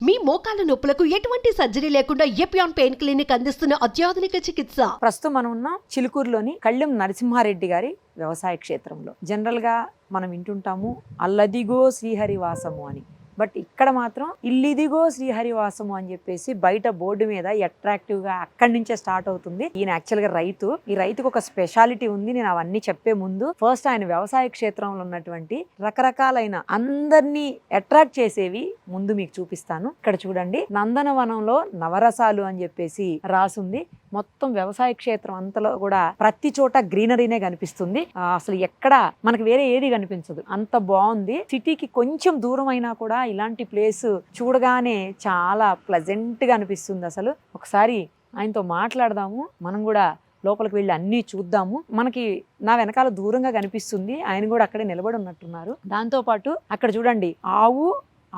మీ మోకాల నొప్పులకు ఎటువంటి సర్జరీ లేకుండా ఎపియాన్ పెయిన్ క్లినిక్ అందిస్తున్న అత్యాధునిక చికిత్స. ప్రస్తుతం మనం ఉన్నాం చిలుకూరులోని కళ్ళెం నరసింహారెడ్డి గారి వ్యవసాయ క్షేత్రంలో. జనరల్ గా మనం వింటుంటాము అల్లదిగో శ్రీహరివాసము అని, బట్ ఇక్కడ మాత్రం ఇల్లిదిగో శ్రీహరివాసము అని చెప్పేసి బయట బోర్డు మీద అట్రాక్టివ్ గా అక్కడి నుంచే స్టార్ట్ అవుతుంది. ఈయన యాక్చువల్ గా రైతు. ఈ రైతుకు ఒక స్పెషాలిటీ ఉంది. నేను అవన్నీ చెప్పే ముందు ఫస్ట్ ఆయన వ్యవసాయ క్షేత్రంలో ఉన్నటువంటి రకరకాలైన అందరినీ అట్రాక్ట్ చేసేవి ముందు మీకు చూపిస్తాను. ఇక్కడ చూడండి, నందనవనంలో నవరసాలు అని చెప్పేసి రాసుంది. మొత్తం వ్యవసాయ క్షేత్రం అంతలో కూడా ప్రతి చోట గ్రీనరీనే కనిపిస్తుంది. అసలు ఎక్కడ మనకు వేరే ఏది కనిపించదు, అంత బాగుంది. సిటీకి కొంచెం దూరం అయినా కూడా ఇలాంటి ప్లేస్ చూడగానే చాలా ప్లెజెంట్ గా అనిపిస్తుంది. అసలు ఒకసారి ఆయనతో మాట్లాడదాము, మనం కూడా లోపలికి వెళ్ళి అన్నీ చూద్దాము. మనకి నా వెనకాల దూరంగా కనిపిస్తుంది, ఆయన కూడా అక్కడే నిలబడి ఉన్నట్టున్నారు. దాంతో పాటు అక్కడ చూడండి,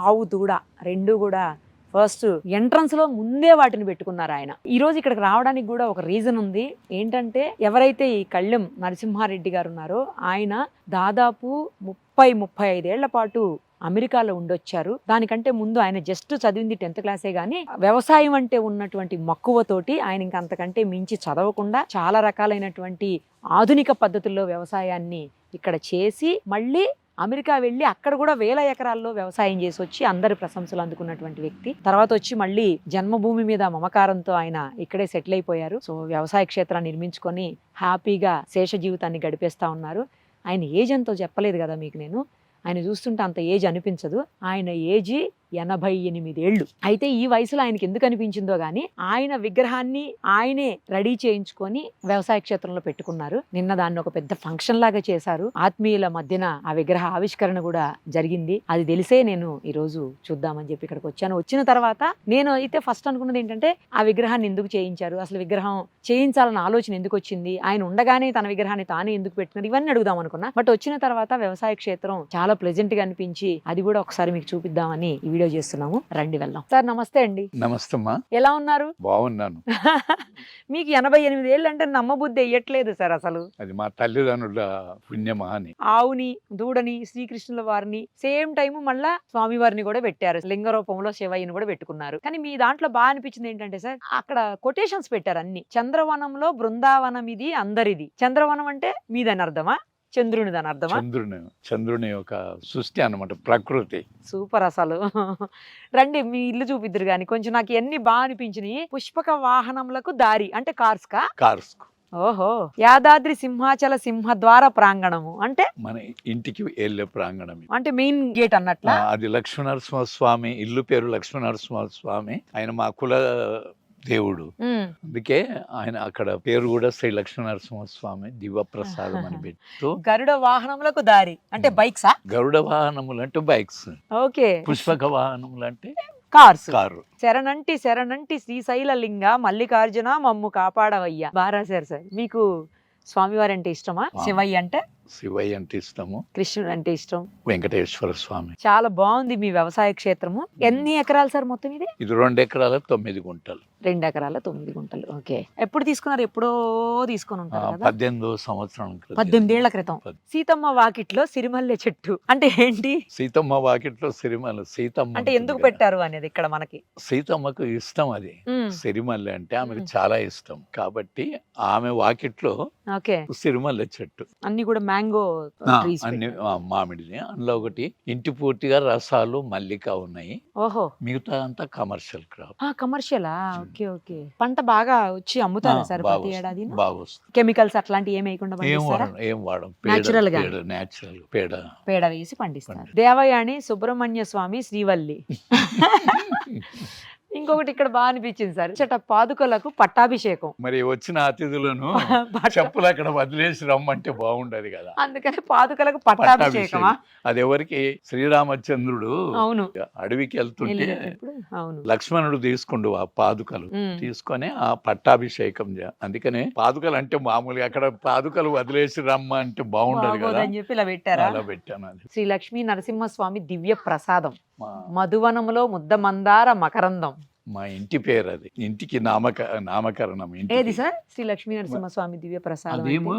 ఆవు దూడ రెండు కూడా ఫస్ట్ ఎంట్రన్స్ లో ముందే వాటిని పెట్టుకున్నారు ఆయన. ఈ రోజు ఇక్కడికి రావడానికి కూడా ఒక రీజన్ ఉంది. ఏంటంటే ఎవరైతే ఈ కళ్ళెం నరసింహారెడ్డి గారు ఉన్నారో ఆయన దాదాపు 35 ఏళ్ల పాటు అమెరికాలో ఉండొచ్చారు. దానికంటే ముందు ఆయన జస్ట్ చదివింది 10th క్లాసే గానీ వ్యవసాయం అంటే ఉన్నటువంటి మక్కువతోటి ఆయన ఇంకా అంతకంటే మించి చదవకుండా చాలా రకాలైనటువంటి ఆధునిక పద్ధతుల్లో వ్యవసాయాన్ని ఇక్కడ చేసి మళ్ళీ అమెరికా వెళ్ళి అక్కడ కూడా 1000 ఎకరాల్లో వ్యవసాయం చేసి వచ్చి అందరి ప్రశంసలు అందుకున్నటువంటి వ్యక్తి. తర్వాత వచ్చి మళ్ళీ జన్మభూమి మీద మమకారంతో ఆయన ఇక్కడే సెటిల్ అయిపోయారు. సో వ్యవసాయ క్షేత్రాన్ని నిర్మించుకొని హ్యాపీగా శేష జీవితాన్ని గడిపేస్తా ఉన్నారు. ఆయన ఏజ్ ఎంతో చెప్పలేదు కదా మీకు నేను. ఆయన చూస్తుంటే అంత ఏజ్ అనిపించదు. ఆయన ఏజీ 88 ఏళ్ళు. అయితే ఈ వయసులో ఆయనకి ఎందుకు అనిపించిందో గానీ ఆయన విగ్రహాన్ని ఆయనే రెడీ చేయించుకొని వ్యవసాయ క్షేత్రంలో పెట్టుకున్నారు. నిన్న దాన్ని ఒక పెద్ద ఫంక్షన్ లాగా చేశారు. ఆత్మీయుల మధ్యన ఆ విగ్రహ ఆవిష్కరణ కూడా జరిగింది. అది తెలిసే నేను ఈ రోజు చూద్దామని చెప్పి ఇక్కడికి వచ్చాను. వచ్చిన తర్వాత నేను అయితే ఫస్ట్ అనుకున్నది ఏంటంటే ఆ విగ్రహాన్ని ఎందుకు చేయించారు, అసలు విగ్రహం చేయించాలన్న ఆలోచన ఎందుకు వచ్చింది, ఆయన ఉండగానే తన విగ్రహాన్ని తానే ఎందుకు పెట్టుకున్నారు, ఇవన్నీ అడుగుదాం అనుకున్నా. బట్ వచ్చిన తర్వాత వ్యవసాయ క్షేత్రం చాలా ప్లెజెంట్ గా అనిపించి అది కూడా ఒకసారి మీకు చూపిద్దామని వీడియో చేస్తున్నాము. రండి వెళ్దాం. సార్ నమస్తే అండి. నమస్తమ్మా. ఎలా ఉన్నారు? బాగున్నాను. మీకు 88 ఏళ్ళు అంటే నమ్మబుద్ధి అయ్యట్లేదు సార్ అసలు. అది మా తల్లిదండ్రుల పుణ్యమా అని. ఆవుని దూడని శ్రీకృష్ణుల వారిని సేమ్ టైం మళ్ళా స్వామి వారిని కూడా పెట్టారు. లింగ రూపంలో శివయ్యని కూడా పెట్టుకున్నారు. కానీ మీ దాంట్లో బాగా అనిపించింది ఏంటంటే సార్ అక్కడ కొటేషన్స్ పెట్టారు అన్ని. చంద్రవనంలో బృందావనం ఇది అందరిది. చంద్రవనం అంటే మీదని అర్థమా, చంద్రుని దాని అర్థమా? చంద్రుని యొక్క సృష్టి అన్నమాట, ప్రకృతి. సూపర్ అసలు. రండి మీ ఇల్లు చూపిద్దరు గాని. కొంచెం నాకు ఎన్ని బాగా అనిపించినాయి. పుష్పక వాహనములకు దారి అంటే కార్స్. ఓహో. యాదాద్రి సింహాచల సింహద్వార ప్రాంగణము అంటే మన ఇంటికి వెళ్ళే ప్రాంగణం అంటే మెయిన్ గేట్ అన్నట్ల. అది లక్ష్మీనరసింహ స్వామి ఇల్లు పేరు లక్ష్మీనరసింహ స్వామి. ఆయన మా కుల దేవుడు, అందుకే ఆయన అక్కడ పేరు కూడా శ్రీ లక్ష్మీనరసింహ స్వామి దివ్యప్రసాదం అని పెట్టు. గరుడ వాహనములకు దారి అంటే బైక్సా? గరుడ వాహనములు అంటే బైక్స్. ఓకే. పుష్పక వాహనములు అంటే కారు. శరణంటి శ్రీశైల లింగ మల్లికార్జున మమ్ము కాపాడవయ్యా. బారాశారు సార్. మీకు స్వామివారి అంటే ఇష్టమా? శివయ్య అంటే ఇష్టము. కృష్ణుడు అంటే ఇష్టం. వెంకటేశ్వర స్వామి. చాలా బాగుంది మీ వ్యవసాయ క్షేత్రము. ఎన్ని ఎకరాలు సార్ మొత్తం ఇది? ఇది 2 ఎకరాల 9 గుంటలు. 2 ఎకరాల 9 గుంటలు. ఓకే. ఎప్పుడు తీసుకున్నారు? ఎప్పుడో తీసుకొని ఉంటారు కదా. 18వ సంవత్సరం. 18 ఏళ్ల క్రితం. సీతమ్మ వాకిట్లో సిరిమల్లె చెట్టు అంటే ఏంటి? సీతమ్మ వాకిట్లో సిరిమల్లె. సీతమ్మ అంటే ఎందుకు పెట్టారు అనేది ఇక్కడ మనకి. సీతమ్మకు ఇష్టం అది. సిరిమల్లె అంటే ఆమెకు చాలా ఇష్టం కాబట్టి ఆమె వాకిట్లో సిరిమల్లె చెట్టు. అన్ని కూడా మ్యాంగో అన్ని మామిడిది. అందులో ఒకటి ఇంటి పూర్తిగా రసాలు మల్లిక ఉన్నాయి. ఓహో. మిగతా అంతా కమర్షియల్ క్రాప్. కమర్షియలా? Okay okay. పంట బాగా వచ్చి అమ్ముతారా సార్ ప్రతి ఏడాది? బాగా వస్తుంది. కెమికల్స్ అట్లాంటి ఏం వేయకుండా ఏం వాడం. నేచురల్ పేడ వేసి పండిస్తారు. దేవయాని సుబ్రహ్మణ్య స్వామి శ్రీవల్లి. ఇంకొకటి ఇక్కడ బాగా అనిపించింది సార్, చట పాదుకలకు పట్టాభిషేకం. మరి వచ్చిన అతిథులను చెప్పులు అక్కడ వదిలేసి రమ్మంటే బాగుండదు కదా, అందుకని పాదుకలకు పట్టాభిషేకమా? అది ఎవరికి? శ్రీరామచంద్రుడు అవును అడవికి వెళ్తుంటే లక్ష్మణుడు తీసుకుండు ఆ పాదుకలు తీసుకొని ఆ పట్టాభిషేకం. అందుకనే పాదుకలు అంటే మామూలుగా అక్కడ పాదుకలు వదిలేసి రమ్మ అంటే బాగుండదు కదా అని చెప్పి ఇలా పెట్టారా? అలా పెట్టాను. అది శ్రీ లక్ష్మీ నరసింహస్వామి దివ్య ప్రసాదం. మధువనములో ముద్ద మందార మకరందం. మా ఇంటి పేరు అది, ఇంటికి నామకరణం ఏది ఇంటికి. సార్ శ్రీ లక్ష్మీ నరసింహస్వామి దివ్య ప్రసాదం అదేమో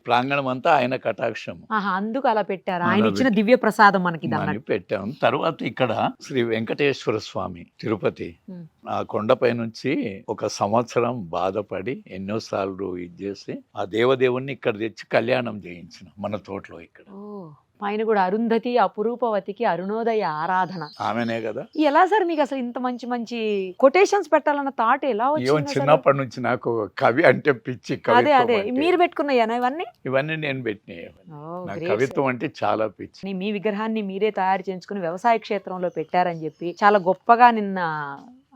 ప్రాంగణం అంతా ఆయన కటాక్షం అందుకు అలా పెట్టారు, ఆయన అలా ఇచ్చిన దివ్య ప్రసాదం మనకి ఇది అని అన్నట్టు. పెట్టాం. తర్వాత ఇక్కడ శ్రీ వెంకటేశ్వర స్వామి తిరుపతి, ఉమ్. ఆ కొండపై నుంచి ఒక సంవత్సరం బాధపడి ఎన్నోసార్లు ఇది చేసి ఆ దేవదేవుణ్ణి ఇక్కడ తెచ్చి కళ్యాణం చేయించిన మన తోటలో ఇక్కడ. ఓ, పైన కూడా అరుంధతి అపురూపవతికి అరుణోదయ ఆరాధన. ఆమెనే కదా. ఎలా సార్ మీకు అసలు ఇంత మంచి మంచి కొటేషన్స్ పెట్టాలన్న థాట్ ఎలా ఏమో వచ్చింది అసలు? చిన్నప్పటి నుంచి నాకు కవి అంటే పిచ్చి. అదే కవిత్వం అదే అంటే. మీరు పెట్టుకున్నాయనా ఇవన్నీ? ఇవన్నీ నేను పెట్టినాయి. ఓ, నాకు great కవిత్వం sir. అంటే చాలా పిచ్చి. మీ విగ్రహాన్ని మీరే తయారు చేయించుకుని వ్యవసాయ క్షేత్రంలో పెట్టారని చెప్పి చాలా గొప్పగా నిన్న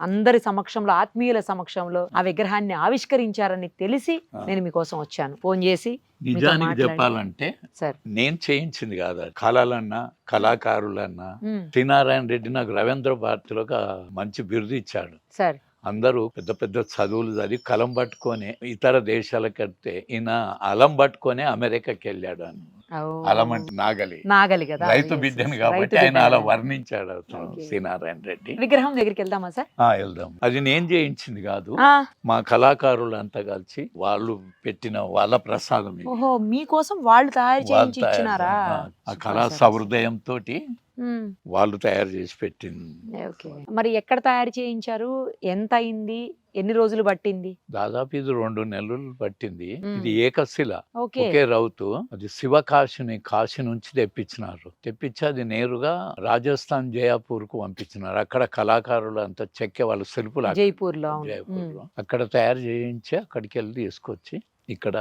అందరి సమక్షంలో, ఆత్మీయుల సమక్షంలో ఆ విగ్రహాన్ని ఆవిష్కరించారని తెలిసి నేను మీకోసం వచ్చాను, ఫోన్ చేసి. నిజానికి మాట్లాడి. చెప్పాలంటే సార్ నేను చేయించింది కాదు అది. కళలన్నా కళాకారులన్నా ఉమ్, శ్రీనారాయణ రెడ్డి నాకు రవీంద్ర భారతిలో ఒక మంచి బిరుదు ఇచ్చాడు. సార్ అందరూ పెద్ద పెద్ద చదువులు చదివి కలం పట్టుకొని ఇతర దేశాలకంటే ఈయన అలం పట్టుకొని అమెరికాకి వెళ్ళాడు అని. ఓ, అలం అంటే నాగలి, నాగలి కదా, రైతు yes, బిడ్డను yes, కాబట్టి రైతు ఆయన బిడ్డ. అలా వర్ణించాడు అతను Okay. శ్రీనారాయణ రెడ్డి. విగ్రహం దగ్గరికి వెళ్దామా సార్? వెళ్దాం. అది నేను చేయించింది కాదు, ఆ, మా కళాకారులు అంతా కలిసి వాళ్ళు పెట్టిన వాళ్ళ ప్రసాదం ఇది. ఓహో, మీకోసం వాళ్ళు తయారు వాళ్ళు చేయించి ఇచ్చినారా? ఆ కళా సహృదయం తోటి ఉమ్, వాళ్ళు తయారు చేసి పెట్టింది. ఓకే. మరి ఎక్కడ తయారు చేయించారు, ఎంత అయింది, ఎన్ని రోజులు పట్టింది? దాదాపు ఇది 2 నెలలు పట్టింది. మ్మ్. ఇది ఏకశిల, ఓకే. ఒకే రౌతు. అది శివకాశిని కాశీ నుంచి తెప్పించి అది నేరుగా రాజస్థాన్ జయపూర్ కు పంపించినారు. అక్కడ కళాకారులు అంతా చెక్కే వాళ్ళు శిల్పులు అక్కడ జైపూర్ లో. అవును. జైపూర్లో అక్కడ తయారు చేయించి అక్కడికి వెళ్ళి తీసుకొచ్చి ఇక్కడ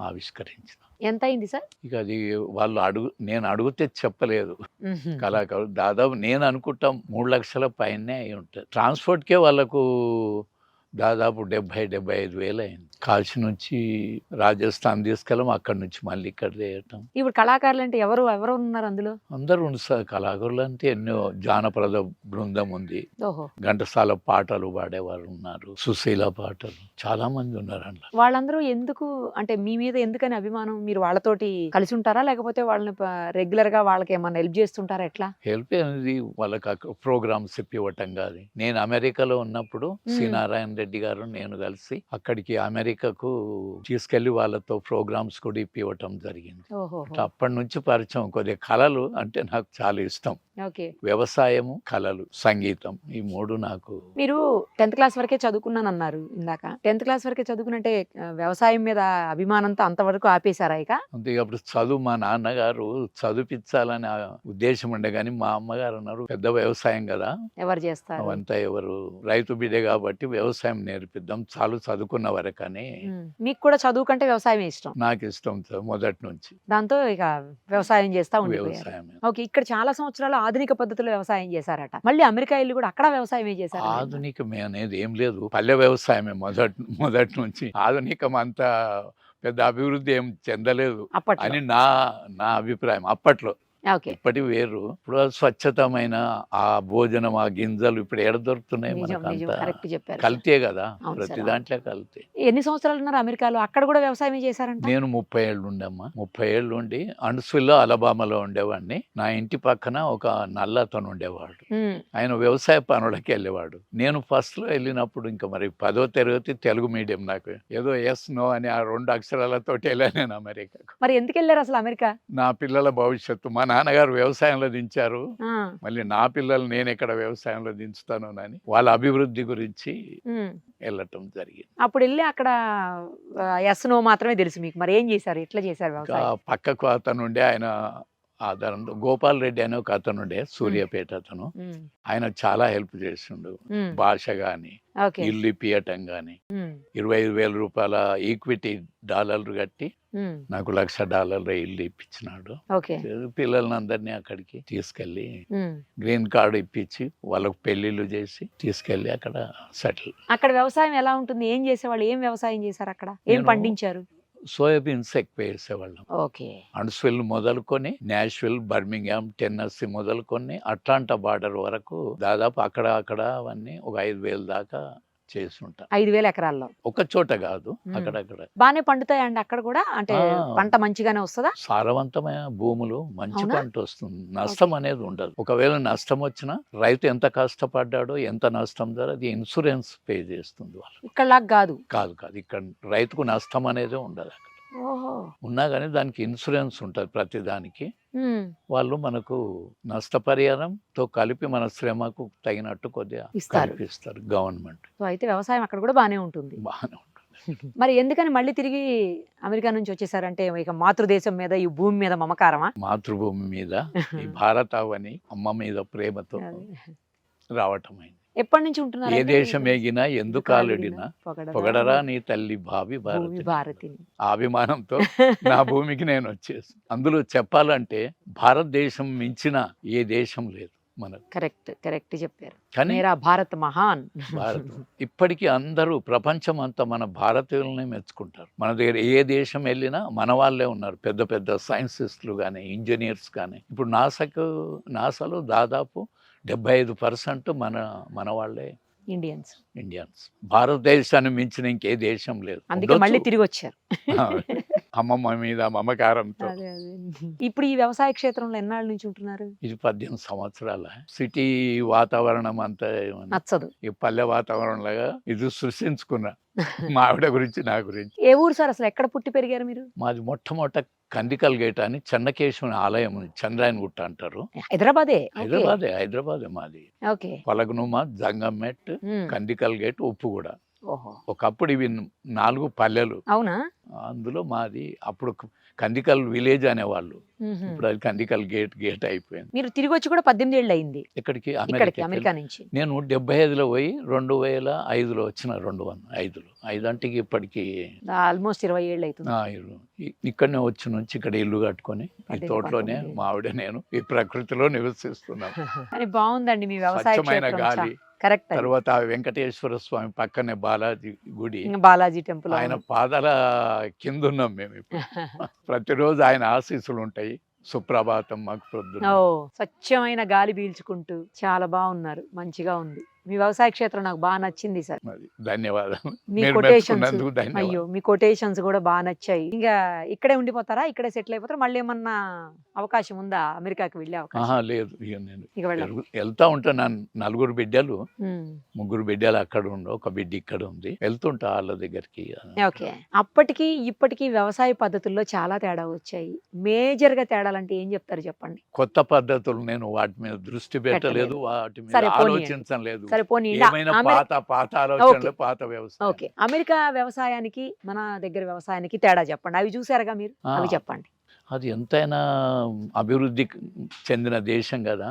ఆవిష్కరించిన. ఎంత అయింది సార్? ఇక అది వాళ్ళు నేను అడిగితే చెప్పలేదు. మ్హూ. కళాకారులు దాదాపు నేను అనుకుంటాం 3 లక్షల పైనే అయి ఉంటుంది. ట్రాన్స్పోర్ట్కే వాళ్ళకు దాదాపు 70-75 వేలు అయింది. కాశీ నుంచి రాజస్థాన్ తీసుకెళ్ళం, అక్కడి నుంచి మళ్ళీ ఇక్కడ చేయటం. ఇప్పుడు కళాకారులు అంటే ఎవరు ఎవరు ఉన్నారు అందులో? అందరూ సార్ కళాకారులు అంటే ఎన్నో జానపద బృందం ఉంది, ఓహో, ఘంటసాల పాటలు పాడేవారు ఉన్నారు, సుశీల పాటలు, చాలా మంది ఉన్నారు అందులో. వాళ్ళందరూ ఎందుకు, అంటే మీ మీద ఎందుకని అభిమానం? మీరు వాళ్ళతోటి కలిసి ఉంటారా, లేకపోతే వాళ్ళని రెగ్యులర్ గా వాళ్ళకి ఏమన్నా హెల్ప్ చేస్తుంటారా, ఎట్లా? హెల్ప్ అనేది వాళ్ళకి ప్రోగ్రామ్స్ ఇప్పివ్వటం కాదు. నేను అమెరికాలో ఉన్నప్పుడు శ్రీనారాయణ రెడ్డి గారు నేను కలిసి అక్కడికి అమెరికాకు తీసుకెళ్లి వాళ్ళతో ప్రోగ్రామ్స్ కూడా ఇప్పివ్వటం జరిగింది. ఓహో, అప్పటి నుంచి పరిచయం. కొద్దిగా కళలు అంటే నాకు చాలా ఇష్టం. ఓకే. వ్యవసాయము, కళలు, సంగీతం, ఈ 3 నాకు. మీరు 10th క్లాస్ వరకే చదువుకున్నాను అన్నారు ఇందాక. 10th క్లాస్ వరకే చదువుకున్నంటే వ్యవసాయం మీద అభిమానంతో అంతవరకు ఆపేశారా ఇక? అంతే. అప్పుడు చదువు మా నాన్నగారు చదివించాలనే ఉద్దేశం ఉండే, కానీ మా అమ్మగారు అన్నారు పెద్ద వ్యవసాయం కదా, ఎవరు చేస్తారు? అవంతా ఎవరు, రైతు బిడ్డే కాబట్టి వ్యవసాయం నేర్పిద్దాం, చాలు చదువుకున్న వరకని. మీకు కూడా చదువు కంటే వ్యవసాయం ఇష్టం? నాకు ఇష్టం సార్ మొదటి నుంచి దాంతో ఇక వ్యవసాయం చేస్తా ఉండిపోయారు. వ్యవసాయం. ఓకే. ఇక్కడ చాలా సంవత్సరాలు ఆధునిక పద్ధతిలో వ్యవసాయం చేశారట, మళ్ళీ అమెరికా వెళ్ళి కూడా అక్కడ వ్యవసాయమే చేశారు. ఆధునికమే అనేది ఏం లేదు, పల్లె వ్యవసాయమే మొదటి నుంచి. ఆధునికం అంతా పెద్ద అభివృద్ధి ఏం చెందలేదు అప్పట్లో. అని నా అభిప్రాయం అప్పట్లో. ఓకే. ఇప్పటి వేరు. ఇప్పుడు స్వచ్ఛతమైన ఆ భోజనం, ఆ గింజలు ఇప్పుడు ఎక్కడ దొరుకుతున్నాయి నిజం, నిజం, మనకంతా? కరెక్ట్ చెప్పారు. కల్తీ కదా, అవును ప్రతి సార్. దాంట్లో కల్తీ. ఎన్ని సంవత్సరాలు ఉన్నారు అమెరికాలో? అక్కడ కూడా వ్యవసాయమే చేశారంట? నేను 30 ఏళ్ళు ఉండమ్మా. 30 ఏళ్ళు ఉండి అండర్స్విల్లో అలబామాలో ఉండేవాడిని. నా ఇంటి పక్కన ఒక నల్ల అతను ఉండేవాడు. ఆయన వ్యవసాయ పనులకి వెళ్ళేవాడు. నేను ఫస్ట్ లో వెళ్ళినప్పుడు ఇంకా మరి 10వ తరగతి తెలుగు మీడియం, నాకు ఏదో ఎస్ నో అని ఆ 2 అక్షరాలతో వెళ్ళాను నేను అమెరికాకు. మరి ఎందుకు వెళ్ళారు అసలు అమెరికా? నా పిల్లల భవిష్యత్తు, మా నాన్నగారు వ్యవసాయంలో దించారు, ఆ, మళ్ళీ నా పిల్లలు నేను ఎక్కడ వ్యవసాయంలో దించుతాను అని వాళ్ళ అభివృద్ధి గురించి ఉమ్. వెళ్ళటం జరిగింది. అప్పుడు వెళ్ళి అక్కడ ఎస్ నో మాత్రమే తెలుసు మీకు. మరి ఏం చేశారు, ఎట్లా చేశారు ఇంకా వ్యవసాయం? పక్కకు అతను ఉండే ఆయన ఆధారంతో గోపాల్ రెడ్డి అనే ఒక అతను ఉండే, సూర్యాపేట అతను. ఉమ్, ఆయన చాలా హెల్ప్ చేసిండు. ఉమ్, భాష గాని, ఓకే. ఇల్లు ఇప్పియటం గాని, ఉమ్, 25,000 రూపాయల ఈక్విటీ డాలర్లు కట్టి ఉమ్, నాకు $1,00,000 ఇల్లు ఇప్పించినాడు. ఓకే. పిల్లల్ని అందరినీ అక్కడికి తీసుకెళ్లి ఉమ్. గ్రీన్ కార్డు ఇప్పించి వాళ్ళకు పెళ్లిళ్ళు చేసి తీసుకెళ్లి అక్కడ సెటిల్. అక్కడ వ్యవసాయం ఎలా ఉంటుంది, ఏం చేసేవాళ్ళు, ఏం వ్యవసాయం చేశారు అక్కడ, ఏం నేను పండించారు? సోయాబీన్స్ ఎక్కువ వేసేవాళ్ళం. ఓకే. అండర్స్విల్ మొదలుకొని నాష్విల్, బర్మింగ్హామ్, టెన్నెస్సీ మొదలుకొని అట్లాంటా బార్డర్ వరకు దాదాపు అక్కడ అవన్నీ ఒక 5,000 దాకా చేసి ఉంటాను. 5,000 ఎకరాల్లో ఒక చోట కాదు, మ్మ్. అక్కడక్కడ. బానే పండుతాయండి అక్కడ కూడా, అంటే ఆ. పంట మంచిగానే వస్తుందా? సారవంతమైన భూములు మంచి అవునా? పంట వస్తుంది, నష్టం అనేది ఉండదు. ఒకవేళ నష్టం వచ్చినా రైతు ఎంత కష్టపడ్డాడో, ఎంత నష్టం ధర, అది ఇన్సూరెన్స్ పే చేస్తుంది వాళ్ళు. ఇక్కడలాగా కాదు. కాదు కాదు, ఇక్కడ రైతుకు నష్టం అనేది ఉండదు. అక్కడ ఓహో. ఉన్నా కానీ దానికి ఇన్సూరెన్స్ ఉంటుంది ప్రతి దానికి. ఉమ్. వాళ్ళు మనకు నష్టపరిహారంతో కలిపి మన శ్రమకు తగినట్టు కొద్దిగా ఇస్తారు. కల్పిస్తారు గవర్నమెంట్. సో అయితే వ్యవసాయం అక్కడ కూడా బానే ఉంటుంది. బాగానే ఉంటుంది. మరి ఎందుకని మళ్ళీ తిరిగి అమెరికా నుంచి వచ్చేసారంటే ఇక మాతృదేశం మీద, ఈ భూమి మీద మమకారమా? మాతృభూమి మీద ఈ భారతావని అమ్మ మీద ప్రేమతో రావటం అయింది. ఎప్పటి నుంచి ఉంటున్నారు? ఏ దేశం ఎగినా ఎందుకు ఆలడినా పొగడరా నీ తల్లి భావి భూమి భారతి. భారతిని. ఆ అభిమానంతో నా భూమికి నేను వచ్చేసి, అందులో చెప్పాలంటే భారతదేశం మించిన ఏ దేశం లేదు మనకు. కరెక్ట్ చెప్పారు. కానీ మేరా భారత్ మహాన్. భారత్ ఇప్పటికీ అందరూ ప్రపంచం అంతా మన భారతీయులనే మెచ్చుకుంటారు. మన దగ్గర ఏ దేశం వెళ్ళినా మన వాళ్ళే ఉన్నారు, పెద్ద పెద్ద సైంటిస్టులు కానీ, ఇంజనీర్స్ కానీ. ఇప్పుడు నాసాలో దాదాపు 75% మన వాళ్ళే ఇండియన్స్. భారతదేశాన్ని మించిన ఇంకే దేశం లేదు. అందుకే మళ్ళీ తిరిగి వచ్చారు. అమ్మమ్మ మీద మమకారంతో. ఇప్పుడు ఈ వ్యవసాయ క్షేత్రంలో ఎన్నాళ్ళ నుంచి ఉంటున్నారు? ఇది 18 సంవత్సరాల. సిటీ వాతావరణం అంతా నచ్చదు. ఈ పల్లె వాతావరణం లాగా ఇది సృష్టించుకున్నా, మా ఆవిడ గురించి, నా గురించి. ఏ ఊరు సార్ అసలు? ఎక్కడ పుట్టి పెరిగారు మీరు? మాది మొట్టమొదట కందికల్ గేట్ అని చెన్నకేశ్వర ఆలయం ఉంది, చంద్రాయన్ గుట్ట అంటారు. హైదరాబాదే మాది. ఓకే. పలగనుమ, జంగంమెట్, కందికల్ గేట్, ఉప్పుగూడ. ఓహో. ఒకప్పుడు ఇవి 4 పల్లెలు. అవునా? అందులో మాది అప్పుడు కందికల్ విలేజ్ అనేవాళ్ళు. ఇప్పుడు అది కందికల్ గేట్ అయిపోయింది. మీరు తిరిగి వచ్చి కూడా 18 ఏళ్ళు అయింది ఇక్కడికి, అమెరికా నుంచి. నేను 75లో పోయి 2005లో వచ్చిన. 2005 అంటే ఇప్పటికి ఆల్మోస్ట్ 20 ఏళ్ళు అవుతుంది. ఇక్కడనే వచ్చి నుంచి ఇక్కడ ఇల్లు కట్టుకొని ఈ తోటలోనే మా ఆవిడ నేను ఈ ప్రకృతిలో నివసిస్తున్నాం. కానీ బాగుందండి మీ వ్యవసాయ స్వచ్ఛమైన గాలి. కరెక్ట్. తర్వాత వెంకటేశ్వర స్వామి పక్కనే బాలాజీ గుడి, బాలాజీ టెంపుల్. ఆయన పాదాల కింద ఉన్నాం మేము ఇప్పుడు. ప్రతిరోజు ఆయన ఆశీస్సులు ఉంటాయి. సుప్రభాతం మాకు పొద్దున్న. స్వచ్ఛమైన గాలి పీల్చుకుంటూ చాలా బాగున్నారు, మంచిగా ఉంది. మీ వ్యవసాయ క్షేత్రం నాకు బాగా నచ్చింది సార్. ధన్యవాదాలు. మీ కొటేషన్స్, అయ్యో మీ కొటేషన్స్ కూడా బాగా నచ్చాయి. ఇంకా ఇక్కడే ఉండిపోతారా? ఇక్కడే సెటిల్ అయిపోతారా? మళ్ళీ ఏమన్నా అవకాశం ఉందా అమెరికాకి వెళ్ళే అవకాశం? లేదు, నేను ఇక వెళ్ళను. వెళ్తా ఉంటాను. 4 బిడ్డలు, 3 బిడ్డలు అక్కడ ఉండు, ఒక బిడ్డ ఇక్కడ ఉంది. వెళ్తుంటా వాళ్ళ దగ్గరికి. ఓకే. అప్పటికి ఇప్పటికి వ్యవసాయ పద్ధతుల్లో చాలా తేడా వచ్చాయి. మేజర్ గా తేడాలంటే ఏం చెప్తారు చెప్పండి? కొత్త పద్ధతులు నేను వాటి మీద దృష్టి పెట్టలేదు, వాటి మీద ఆలోచించలేదు. పాత ఆలోచనలు, పాత వ్యవసాయం. ఓకే. అమెరికా వ్యవసాయానికి మన దగ్గర వ్యవసాయానికి తేడా చెప్పండి. అవి చూసారుగా మీరు, అవి చెప్పండి. అది ఎంతైనా అభివృద్ధి చెందిన దేశం కదా,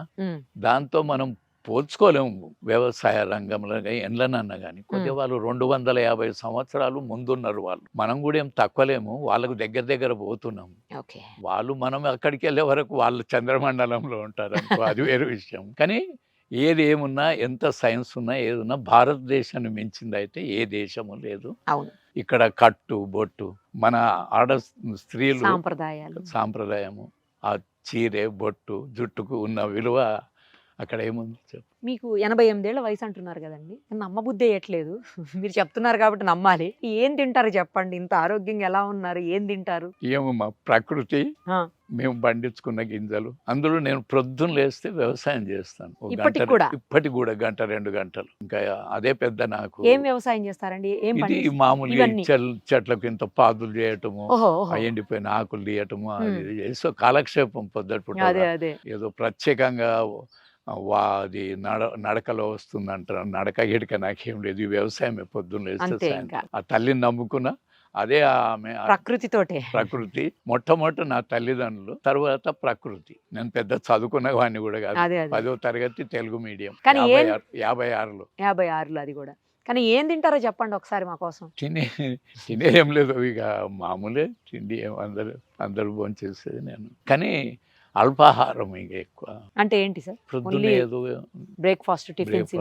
దాంతో మనం పోల్చుకోలేము. వ్యవసాయ రంగంలో ఎండ్లనన్నా కానీ కొద్దిగా వాళ్ళు 250 సంవత్సరాలు ముందున్నారు వాళ్ళు. మనం కూడా ఏం తక్కువలేము, వాళ్ళకు దగ్గర పోతున్నాం. వాళ్ళు మనం అక్కడికి వెళ్ళే వరకు వాళ్ళు చంద్రమండలంలో ఉంటారు అనుకో, అది వేరే విషయం. కానీ ఏది ఏమున్నా, ఎంత సైన్స్ ఉన్నా, ఏదున్నా భారతదేశాన్ని మించింది అయితే ఏ దేశము లేదు. ఇక్కడ కట్టు బొట్టు, మన ఆడ స్త్రీలు సాంప్రదాయము, ఆ చీరె బొట్టు జుట్టుకు ఉన్న విలువ అక్కడ ఏముంది చెప్పు. మీకు 88 ఏళ్ల వయసు అంటున్నారు కదండి, నమ్మబుద్ధి వేయట్లేదు. మీరు చెప్తున్నారు కాబట్టి నమ్మాలి. ఏం తింటారు చెప్పండి? ఇంత ఆరోగ్యంగా ఎలా ఉన్నారు? ఏం తింటారు? ఏమమ్మా, ప్రకృతి, మేము పండించుకున్న గింజలు. అందులో నేను ప్రొద్దున లేస్తే వ్యవసాయం చేస్తాను. ఇప్పటికి కూడా 1-2 గంటలు. ఇంకా అదే పెద్ద నాకు. ఏం వ్యవసాయం చేస్తారండి? ఇది మామూలుగా చెట్లకు ఇంత పాదులు చేయటము, ఎండిపోయిన ఆకులు తీయటము, అది కాలక్షేపం పొద్దుట. ఏదో ప్రత్యేకంగా అది నడకలో వస్తుందంటారు. నడక గిడక నాకేం లేదు, ఈ వ్యవసాయం పొద్దున్న లేస్తే ఆ తల్లిని నమ్ముకున్నా. అదే ఆమె ప్రకృతి. మొట్టమొదట నా తల్లిదండ్రులు, తర్వాత ప్రకృతి. నేను పెద్ద చదువుకున్న వాడిని కూడా కాదు, 10వ తరగతి తెలుగు మీడియం. 56లో అది కూడా. కానీ ఏం తింటారో చెప్పండి ఒకసారి మా కోసం. తినే ఏం లేదు, ఇక మామూలే తిండి. అందరూ భోంచేసేది నేను. కానీ అల్పాహారం ఇక ఎక్కువ. అంటే ఏంటి సార్? ప్రొద్దున ఏదో బ్రేక్ఫాస్ట్, టిఫిన్స్,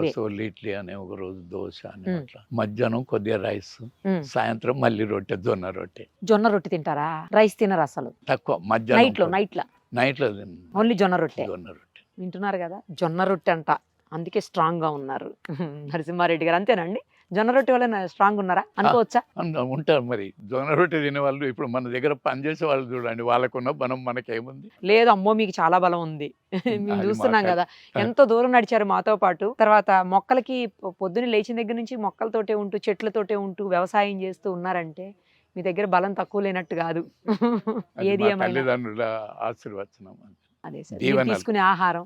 ఇడ్లీ అని, ఒక రోజు దోశ అని, అట్లా. మధ్యాహ్నం కొద్దిగా రైస్, సాయంత్రం మళ్ళీ జొన్న రొట్టె తింటారా? రైస్ తినరు అసలు? తక్కువ. మధ్యాహ్నం నైట్లో ఓన్లీ జొన్న రొట్టె వింటున్నారు కదా, జొన్న రొట్టె అంట. అందుకే స్ట్రాంగ్ గా ఉన్నారు నరసింహారెడ్డి గారు. అంతేనండి? జొన్న రొట్టె వల్ల స్ట్రాంగ్ ఉన్నారా అనుకోవచ్చా? ఉంటారు మరి. జొన్న రొట్టె తినే వాళ్ళు ఇప్పుడు మన దగ్గర పనిచేసే వాళ్ళు చూడండి, వాళ్ళకున్న బలం మనకేముంది. లేదు అమ్మో మీకు చాలా బలం ఉంది. మేము అది చూస్తున్నాం మాట్లాడు. కదా ఎంతో దూరం నడిచారు మాతో పాటు. తర్వాత మొక్కలకి పొద్దున్న లేచిన దగ్గర నుంచి మొక్కలతోటే ఉంటూ చెట్లతోటే ఉంటూ వ్యవసాయం చేస్తూ ఉన్నారంటే మీ దగ్గర బలం తక్కువ లేనట్టు కాదు. అది ఏది మా ఏమైనా తల్లిదండ్రుల ఆశీర్వచనం. అదే సార్, మీరు దీవెనలు. తీసుకునే ఆహారం,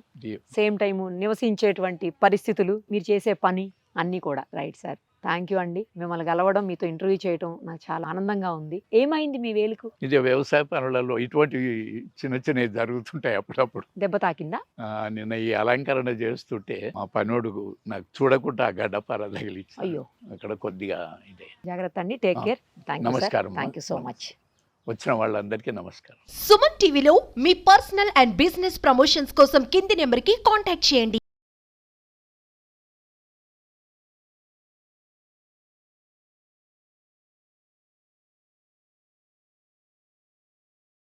సేమ్ టైము నివసించేటువంటి పరిస్థితులు, మీరు చేసే పని అన్నీ కూడా. రైట్ సార్, థ్యాంక్ యూ అండి. మిమ్మల్ని కలవడం, మీతో ఇంటర్వ్యూ చేయడం నాకు చాలా ఆనందంగా ఉంది. ఏమైంది మీ వేలుకు? ఇది వ్యవసాయ పనులలో ఇటువంటి చిన్న చిన్నవి జరుగుతుంటాయి అప్పుడప్పుడు. దెబ్బ తాకిందా? నిన్న ఈ అలంకరణ చేస్తుంటే మా పనోడు నాకు చూడకుండా ఆ గడ్డపార తగిలించి అయ్యో, అక్కడ కొద్దిగా ఇదే. జాగ్రత్త అండి, take care. Thank you sir, నమస్కారం. Thank you so much. వచ్చిన వాళ్ళందరికీ నమస్కారం. సుమన్ టీవీలో మీ పర్సనల్ అండ్ బిజినెస్ ప్రమోషన్స్ కోసం కింది నెంబర్కి కాంటాక్ట్ చేయండి.